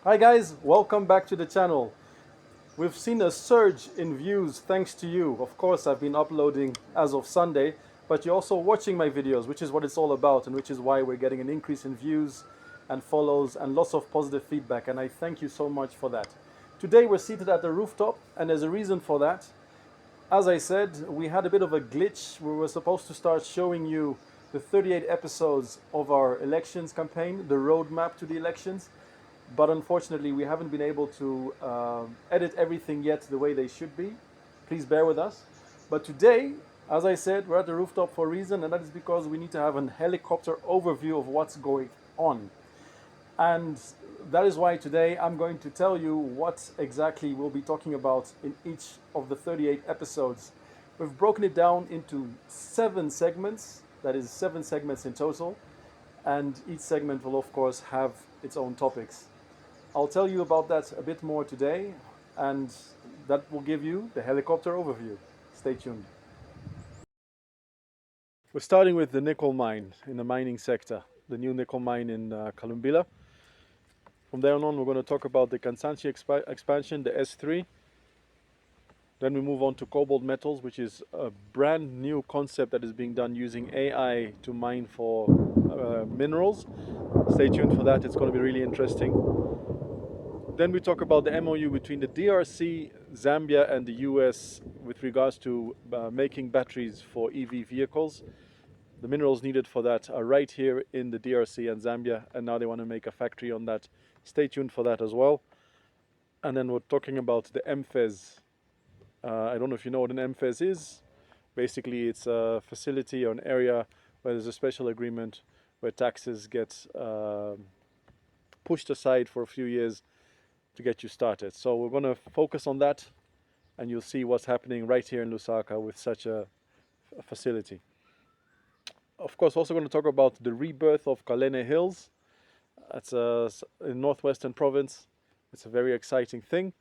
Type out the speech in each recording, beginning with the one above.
Hi guys, welcome back to the channel. We've seen a surge in views thanks to you. Of course, I've been uploading as of Sunday, but you're also watching my videos, which is what it's all about and which is why we're getting an increase in views and follows and lots of positive feedback, and I thank you so much for that. Today we're seated at the rooftop, and there's a reason for that. As I said, we had a bit of a glitch. We were supposed to start showing you the 38 episodes of our elections campaign, the roadmap to the elections, but unfortunately we haven't been able to edit everything yet the way they should be. Please bear with us. But today, as I said, we're at the rooftop for a reason, and that is because we need to have a helicopter overview of what's going on. And that is why today I'm going to tell you what exactly we'll be talking about in each of the 38 episodes. We've broken it down into 7 segments, that is 7 segments in total, and each segment will of course have its own topics. I'll tell you about that a bit more today, and that will give you the helicopter overview. Stay tuned. We're starting with the nickel mine in the mining sector, the new nickel mine in Kalumbila. From there on, we're going to talk about the Kansanshi expansion, the S3. Then we move on to cobalt metals, which is a brand new concept that is being done using AI to mine for minerals. Stay tuned for that, it's going to be really interesting. Then we talk about the MOU between the DRC, Zambia and the US with regards to making batteries for EV vehicles. The minerals needed for that are right here in the DRC and Zambia, and now they want to make a factory on that. Stay tuned for that as well. And then we're talking about the MFES. I don't know if you know what an MFES is. Basically, it's a facility or an area where there's a special agreement where taxes get pushed aside for a few years to get you started. So we're going to focus on that, and you'll see what's happening right here in Lusaka with such a facility. Of course, also going to talk about the rebirth of Kalene Hills. That's in northwestern province. It's a very exciting thing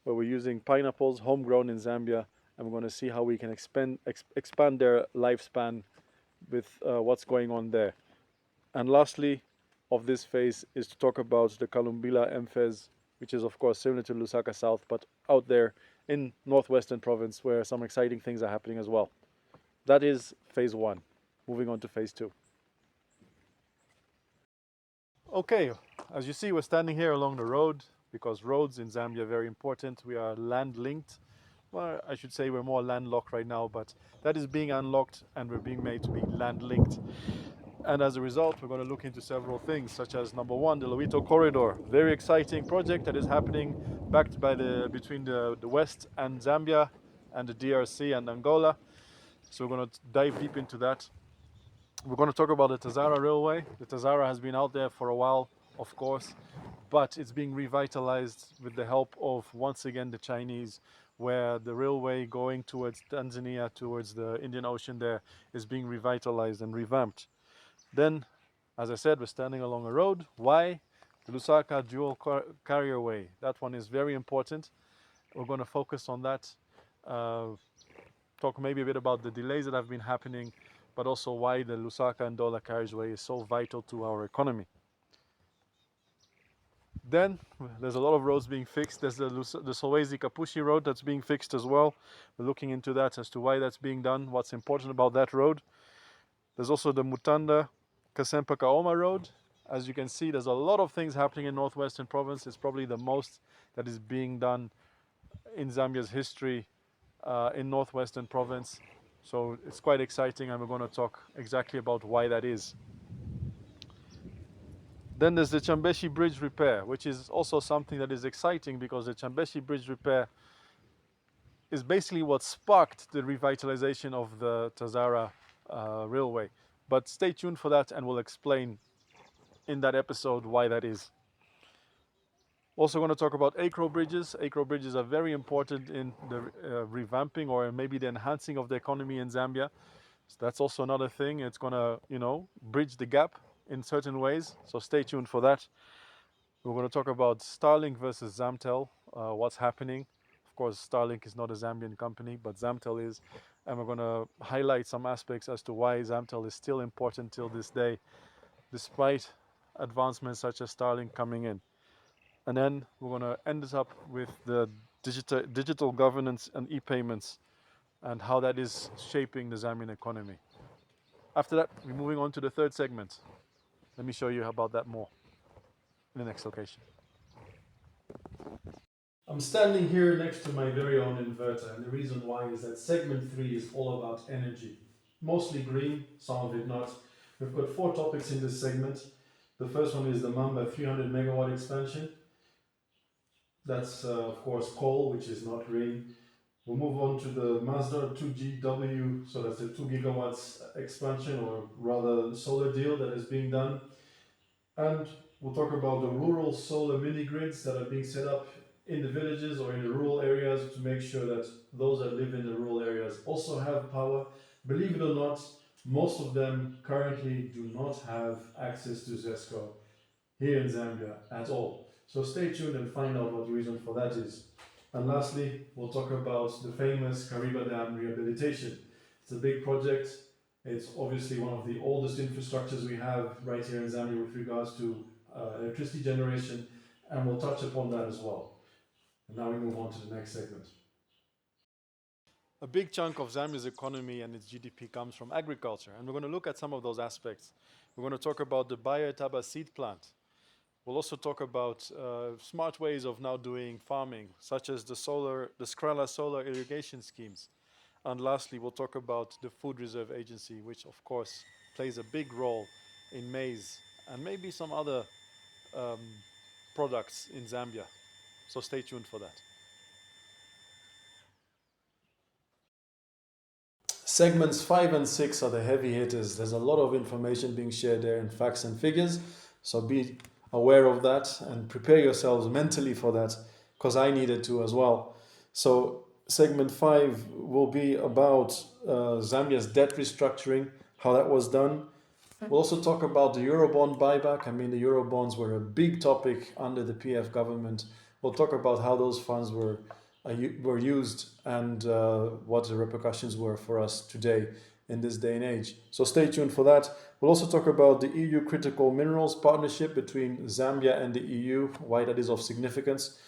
where we're using pineapples homegrown in Zambia, and we're going to see how we can expand their lifespan with what's going on there. And lastly of this phase is to talk about the Kalumbila MFES, which is of course similar to Lusaka South, but out there in northwestern province where some exciting things are happening as well. That is phase 1. Moving on to phase 2. Okay, as you see, we're standing here along the road because roads in Zambia are very important. We are land linked. Well, I should say we're more landlocked right now, but that is being unlocked and we're being made to be land linked. And as a result, we're going to look into several things, such as number 1, the Loito Corridor, very exciting project that is happening backed by between the West and Zambia and the DRC and Angola. So we're going to dive deep into that. We're going to talk about the Tazara Railway. The Tazara has been out there for a while, of course, but it's being revitalized with the help of, once again, the Chinese, where the railway going towards Tanzania, towards the Indian Ocean there, is being revitalized and revamped. Then, as I said, we're standing along a road. Why? The Lusaka Dual Carrierway. That one is very important. We're going to focus on that. Talk maybe a bit about the delays that have been happening, but also why the Lusaka and Dola carriageway is so vital to our economy. Then there's a lot of roads being fixed. There's the Solwezi Kapushi road that's being fixed as well. We're looking into that as to why that's being done, what's important about that road. There's also the Mutanda Kasempa Kaoma road. As you can see, there's a lot of things happening in northwestern province. It's probably the most that is being done in Zambia's history in northwestern province. So it's quite exciting, and we're going to talk exactly about why that is. Then there's the Chambeshi Bridge repair, which is also something that is exciting because the Chambeshi Bridge repair is basically what sparked the revitalization of the Tazara railway. But stay tuned for that, and we'll explain in that episode why that is. Also going to talk about acro bridges. Acro bridges are very important in the revamping or maybe the enhancing of the economy in Zambia. So that's also another thing. It's going to, bridge the gap in certain ways. So stay tuned for that. We're going to talk about Starlink versus Zamtel, what's happening. Of course, Starlink is not a Zambian company, but Zamtel is. And we're going to highlight some aspects as to why Zamtel is still important till this day, despite advancements such as Starlink coming in. And then we're going to end this up with the digital governance and e-payments and how that is shaping the Zambian economy. After that, we're moving on to the third segment. Let me show you about that more in the next location. I'm standing here next to my very own inverter, and the reason why is that segment 3 is all about energy. Mostly green, some of it not. We've got 4 topics in this segment. The first one is the Mamba 300 megawatt expansion. That's of course coal, which is not green. We'll move on to the Mazda 2GW, so that's a 2 gigawatts expansion, or rather solar deal that is being done. And we'll talk about the rural solar mini grids that are being set up in the villages or in the rural areas to make sure that those that live in the rural areas also have power. Believe it or not, most of them currently do not have access to ZESCO here in Zambia at all. So stay tuned and find out what the reason for that is. And lastly, we'll talk about the famous Kariba Dam rehabilitation. It's a big project. It's obviously one of the oldest infrastructures we have right here in Zambia with regards to electricity generation, and we'll touch upon that as well. And now we move on to the next segment. A big chunk of Zambia's economy and its GDP comes from agriculture, and we're going to look at some of those aspects. We're going to talk about the Bayoetaba seed plant. We'll also talk about smart ways of now doing farming, such as the Skrala solar irrigation schemes. And lastly, we'll talk about the Food Reserve Agency, which of course plays a big role in maize and maybe some other products in Zambia. So stay tuned for that. Segments 5 and 6 are the heavy hitters. There's a lot of information being shared there in facts and figures. So be aware of that and prepare yourselves mentally for that, because I needed to as well. So segment 5 will be about Zambia's debt restructuring, how that was done. We'll also talk about the Eurobond buyback. I mean, the Eurobonds were a big topic under the PF government. We'll talk about how those funds were used and what the repercussions were for us today in this day and age. So stay tuned for that. We'll also talk about the EU Critical Minerals Partnership between Zambia and the EU, why that is of significance.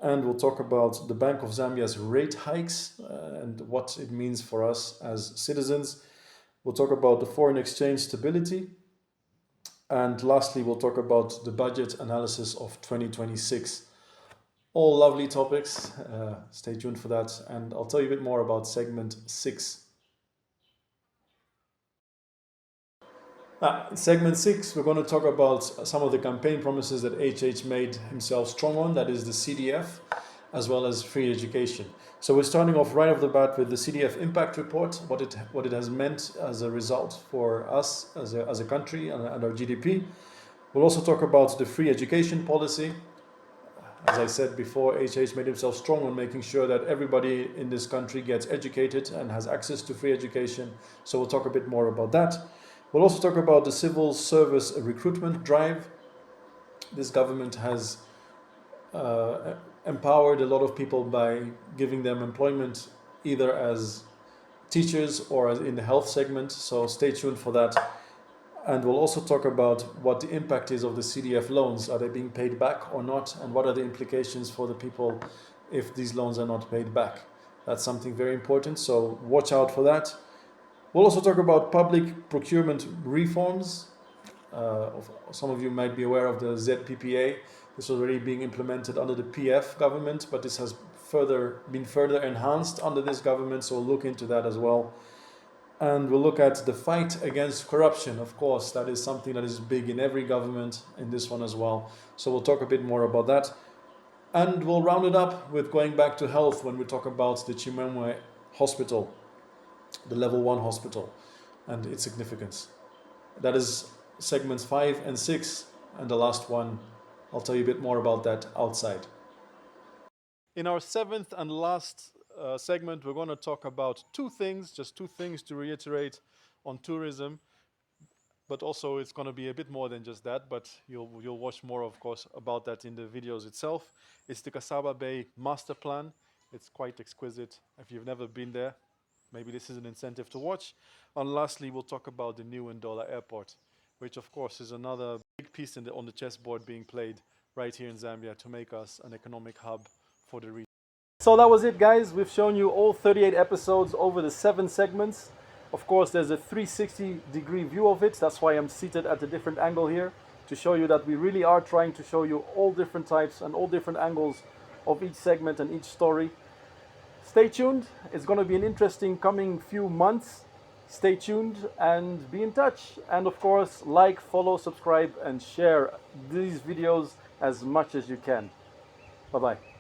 And we'll talk about the Bank of Zambia's rate hikes and what it means for us as citizens. We'll talk about the foreign exchange stability. And lastly, we'll talk about the budget analysis of 2026. All lovely topics. Stay tuned for that. And I'll tell you a bit more about segment 6. In segment 6, we're going to talk about some of the campaign promises that HH made himself strong on, that is the CDF, as well as free education. So we're starting off right off the bat with the CDF impact report, what it has meant as a result for us as a country and our GDP. We'll also talk about the free education policy. As I said before, HH made himself strong on making sure that everybody in this country gets educated and has access to free education. So we'll talk a bit more about that. We'll also talk about the civil service recruitment drive. This government has empowered a lot of people by giving them employment either as teachers or as in the health segment. So stay tuned for that. And we'll also talk about what the impact is of the CDF loans. Are they being paid back or not? And what are the implications for the people if these loans are not paid back? That's something very important. So watch out for that. We'll also talk about public procurement reforms. Some of you might be aware of the ZPPA. This is already being implemented under the PF government, but this has been further enhanced under this government, so we'll look into that as well. And we'll look at the fight against corruption. Of course, that is something that is big in every government, in this one as well. So we'll talk a bit more about that. And we'll round it up with going back to health when we talk about the Chimwemwe Hospital, the level 1 hospital, and its significance. That is segments 5 and 6, and the last one, I'll tell you a bit more about that outside. In our 7th and last segment, we're going to talk about just two things to reiterate on tourism, but also it's going to be a bit more than just that, but you'll watch more, of course, about that in the videos itself. It's the Kasaba Bay Master Plan. It's quite exquisite. If you've never been there, maybe this is an incentive to watch. And lastly, we'll talk about the new Ndola Airport, which of course is another big piece on the chessboard being played right here in Zambia to make us an economic hub for the region. So that was it, guys. We've shown you all 38 episodes over the 7 segments. Of course, there's a 360-degree view of it. That's why I'm seated at a different angle here, to show you that we really are trying to show you all different types and all different angles of each segment and each story. Stay tuned. It's going to be an interesting coming few months. Stay tuned and be in touch. And of course, like, follow, subscribe, and share these videos as much as you can. Bye-bye.